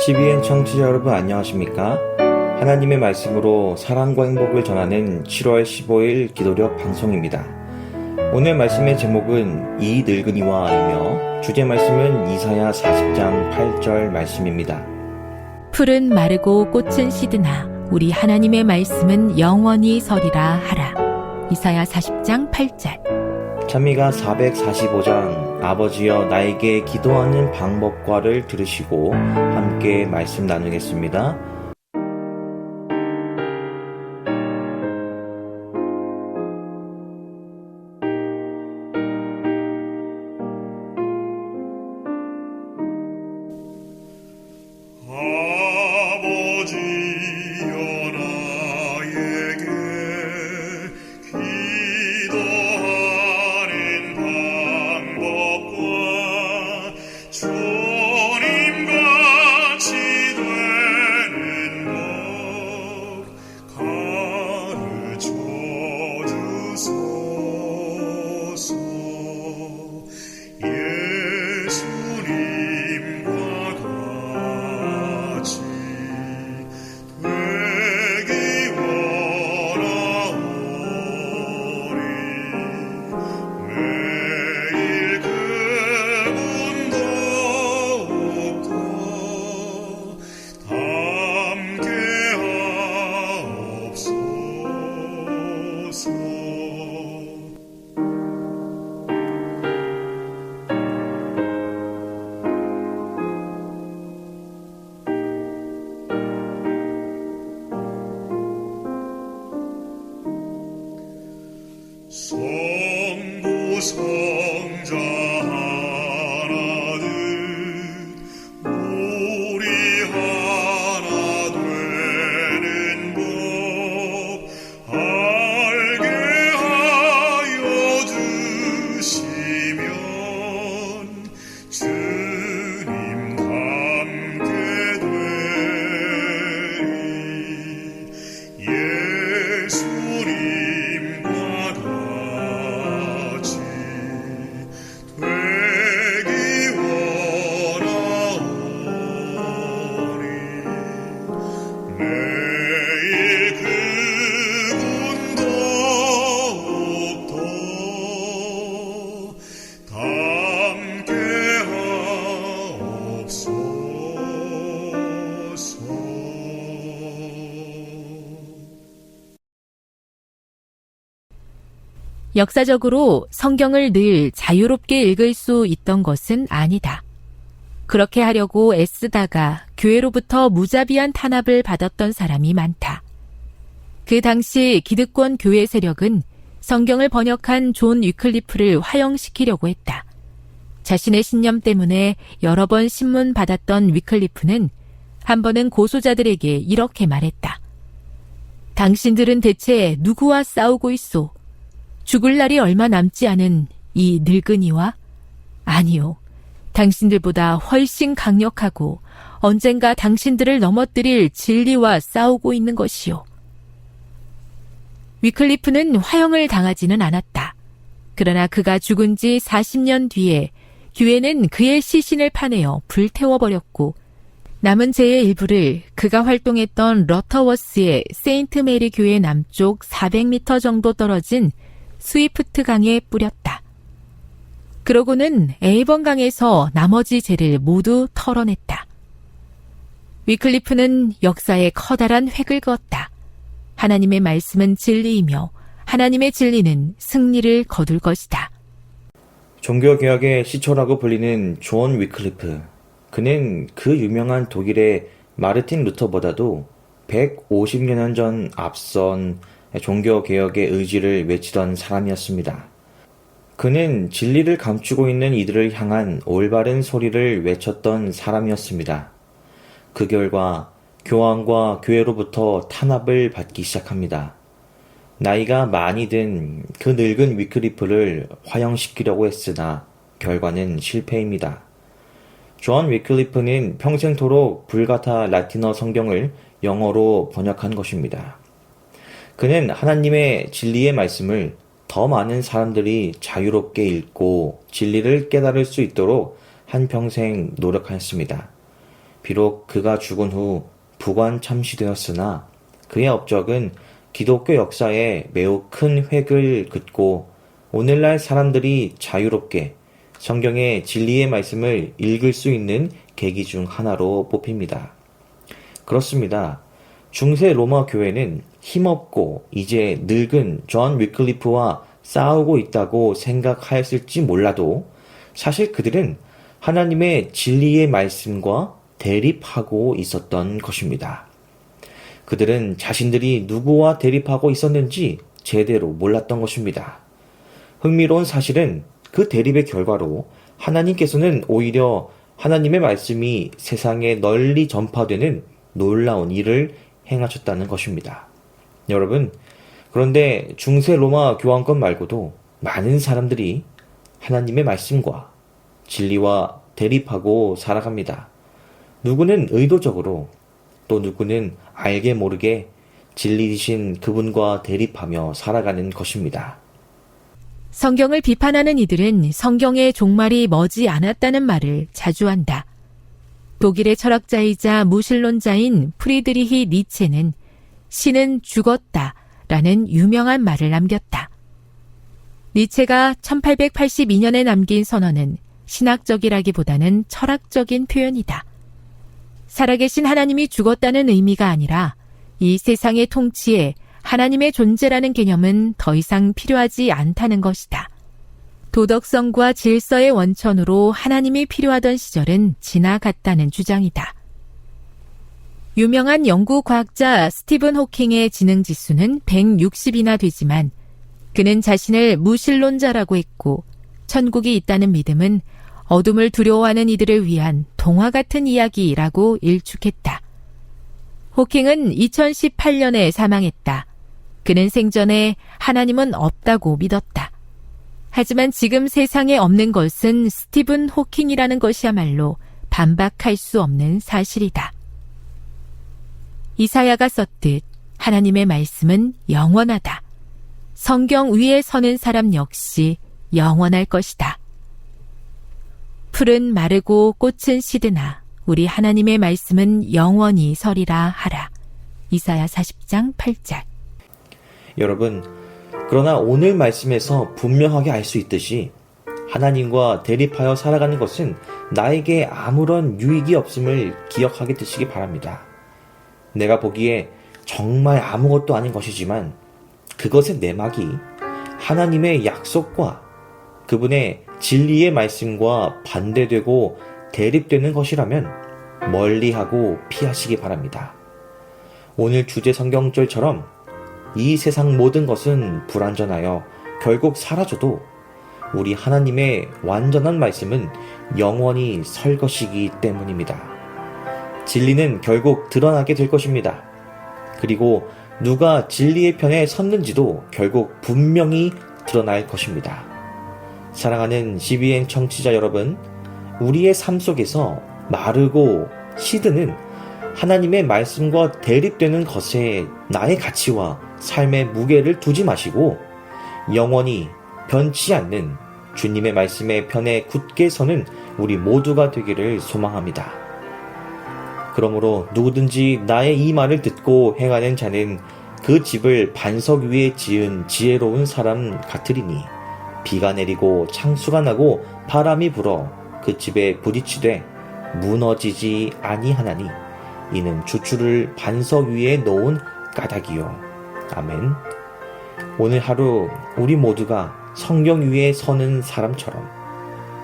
CBN 청취자 여러분 안녕하십니까? 하나님의 말씀으로 사랑과 행복을 전하는 7월 15일 기도력 방송입니다. 오늘 말씀의 제목은 이 늙은이와이며 주제 말씀은 이사야 40장 8절 말씀입니다. 풀은 마르고 꽃은 시드나 우리 하나님의 말씀은 영원히 서리라 하라. 이사야 40장 8절. 찬미가 445장 아버지여 나에게 기도하는 방법과를 들으시고 함께 말씀 나누겠습니다. 성부 성자 하나는 우리 하나 되는 법 알게 하여 주시면 주님 닮게 되리. 예수님과 같이 되기 원하오니 매일 그분 더욱더 닮게 하옵소서. 역사적으로 성경을 늘 자유롭게 읽을 수 있던 것은 아니다. 그렇게 하려고 애쓰다가 교회로부터 무자비한 탄압을 받았던 사람이 많다. 그 당시 기득권 교회 세력은 성경을 번역한 존 위클리프를 화형시키려고 했다. 자신의 신념 때문에 여러 번 신문 받았던 위클리프는 한 번은 고소자들에게 이렇게 말했다. 당신들은 대체 누구와 싸우고 있소? 죽을 날이 얼마 남지 않은 이 늙은이와? 아니요. 당신들보다 훨씬 강력하고 언젠가 당신들을 넘어뜨릴 진리와 싸우고 있는 것이요. 위클리프는 화형을 당하지는 않았다. 그러나 그가 죽은 지 40년 뒤에 교회는 그의 시신을 파내어 불태워버렸고 남은 재의 일부를 그가 활동했던 러터워스의 세인트 메리 교회 남쪽 400m 정도 떨어진 스위프트 강에 뿌렸다. 그러고는 에이번 강에서 나머지 재를 모두 털어냈다. 위클리프는 역사에 커다란 획을 그었다. 하나님의 말씀은 진리이며 하나님의 진리는 승리를 거둘 것이다. 종교개혁의 시초라고 불리는 존 위클리프. 그는 그 유명한 독일의 마르틴 루터보다도 150년 전 앞선 종교개혁의 의지를 외치던 사람이었습니다. 그는 진리를 감추고 있는 이들을 향한 올바른 소리를 외쳤던 사람이었습니다. 그 결과 교황과 교회로부터 탄압을 받기 시작합니다. 나이가 많이 든 그 늙은 위클리프를 화형시키려고 했으나 결과는 실패입니다. 존 위클리프는 평생토록 불가타 라틴어 성경을 영어로 번역한 것입니다. 그는 하나님의 진리의 말씀을 더 많은 사람들이 자유롭게 읽고 진리를 깨달을 수 있도록 한평생 노력하였습니다. 비록 그가 죽은 후 부관 참시되었으나 그의 업적은 기독교 역사에 매우 큰 획을 긋고 오늘날 사람들이 자유롭게 성경의 진리의 말씀을 읽을 수 있는 계기 중 하나로 뽑힙니다. 그렇습니다. 중세 로마 교회는 힘없고 이제 늙은 존 위클리프와 싸우고 있다고 생각하였을지 몰라도 사실 그들은 하나님의 진리의 말씀과 대립하고 있었던 것입니다. 그들은 자신들이 누구와 대립하고 있었는지 제대로 몰랐던 것입니다. 흥미로운 사실은 그 대립의 결과로 하나님께서는 오히려 하나님의 말씀이 세상에 널리 전파되는 놀라운 일을 행하셨다는 것입니다. 여러분, 그런데 중세 로마 교황권 말고도 많은 사람들이 하나님의 말씀과 진리와 대립하고 살아갑니다. 누구는 의도적으로 또 누구는 알게 모르게 진리이신 그분과 대립하며 살아가는 것입니다. 성경을 비판하는 이들은 성경의 종말이 머지 않았다는 말을 자주 한다. 독일의 철학자이자 무신론자인 프리드리히 니체는 신은 죽었다 라는 유명한 말을 남겼다. 니체가 1882년에 남긴 선언은 신학적이라기보다는 철학적인 표현이다. 살아계신 하나님이 죽었다는 의미가 아니라 이 세상의 통치에 하나님의 존재라는 개념은 더 이상 필요하지 않다는 것이다. 도덕성과 질서의 원천으로 하나님이 필요하던 시절은 지나갔다는 주장이다. 유명한 영국 과학자 스티븐 호킹의 지능지수는 160이나 되지만 그는 자신을 무신론자라고 했고 천국이 있다는 믿음은 어둠을 두려워하는 이들을 위한 동화 같은 이야기라고 일축했다. 호킹은 2018년에 사망했다. 그는 생전에 하나님은 없다고 믿었다. 하지만 지금 세상에 없는 것은 스티븐 호킹이라는 것이야말로 반박할 수 없는 사실이다. 이사야가 썼듯 하나님의 말씀은 영원하다. 성경 위에 서는 사람 역시 영원할 것이다. 풀은 마르고 꽃은 시드나 우리 하나님의 말씀은 영원히 서리라 하라. 이사야 40장 8절. 여러분, 그러나 오늘 말씀에서 분명하게 알 수 있듯이 하나님과 대립하여 살아가는 것은 나에게 아무런 유익이 없음을 기억하게 되시기 바랍니다. 내가 보기에 정말 아무것도 아닌 것이지만 그것의 내막이 하나님의 약속과 그분의 진리의 말씀과 반대되고 대립되는 것이라면 멀리하고 피하시기 바랍니다. 오늘 주제 성경절처럼 이 세상 모든 것은 불완전하여 결국 사라져도 우리 하나님의 완전한 말씀은 영원히 설 것이기 때문입니다. 진리는 결국 드러나게 될 것입니다. 그리고 누가 진리의 편에 섰는지도 결국 분명히 드러날 것입니다. 사랑하는 CBN 청취자 여러분, 우리의 삶 속에서 마르고 시드는 하나님의 말씀과 대립되는 것에 나의 가치와 삶의 무게를 두지 마시고 영원히 변치 않는 주님의 말씀의 편에 굳게 서는 우리 모두가 되기를 소망합니다. 그러므로 누구든지 나의 이 말을 듣고 행하는 자는 그 집을 반석 위에 지은 지혜로운 사람 같으리니 비가 내리고 창수가 나고 바람이 불어 그 집에 부딪히되 무너지지 아니하나니 이는 주추를 반석 위에 놓은 까닭이요. 아멘. 오늘 하루 우리 모두가 성경 위에 서는 사람처럼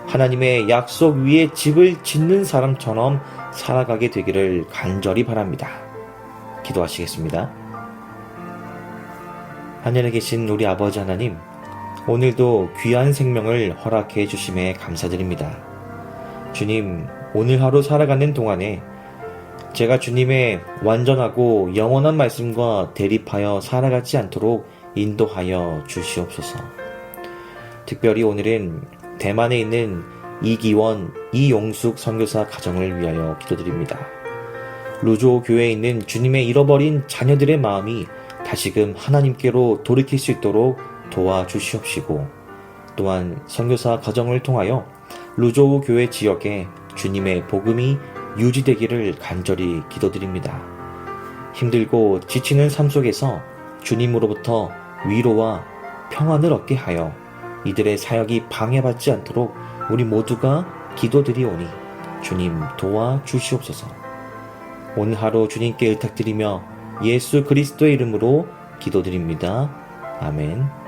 하나님의 약속 위에 집을 짓는 사람처럼 살아가게 되기를 간절히 바랍니다. 기도하시겠습니다. 하늘에 계신 우리 아버지 하나님, 오늘도 귀한 생명을 허락해 주심에 감사드립니다. 주님, 오늘 하루 살아가는 동안에 제가 주님의 완전하고 영원한 말씀과 대립하여 살아가지 않도록 인도하여 주시옵소서. 특별히 오늘은 대만에 있는 이기원, 이용숙 선교사 가정을 위하여 기도드립니다. 루조 교회에 있는 주님의 잃어버린 자녀들의 마음이 다시금 하나님께로 돌이킬 수 있도록 도와주시옵시고, 또한 선교사 가정을 통하여 루조 교회 지역에 주님의 복음이 유지되기를 간절히 기도드립니다. 힘들고 지치는 삶 속에서 주님으로부터 위로와 평안을 얻게 하여 이들의 사역이 방해받지 않도록 우리 모두가 기도드리오니 주님 도와주시옵소서. 오늘 하루 주님께 의탁드리며 예수 그리스도의 이름으로 기도드립니다. 아멘.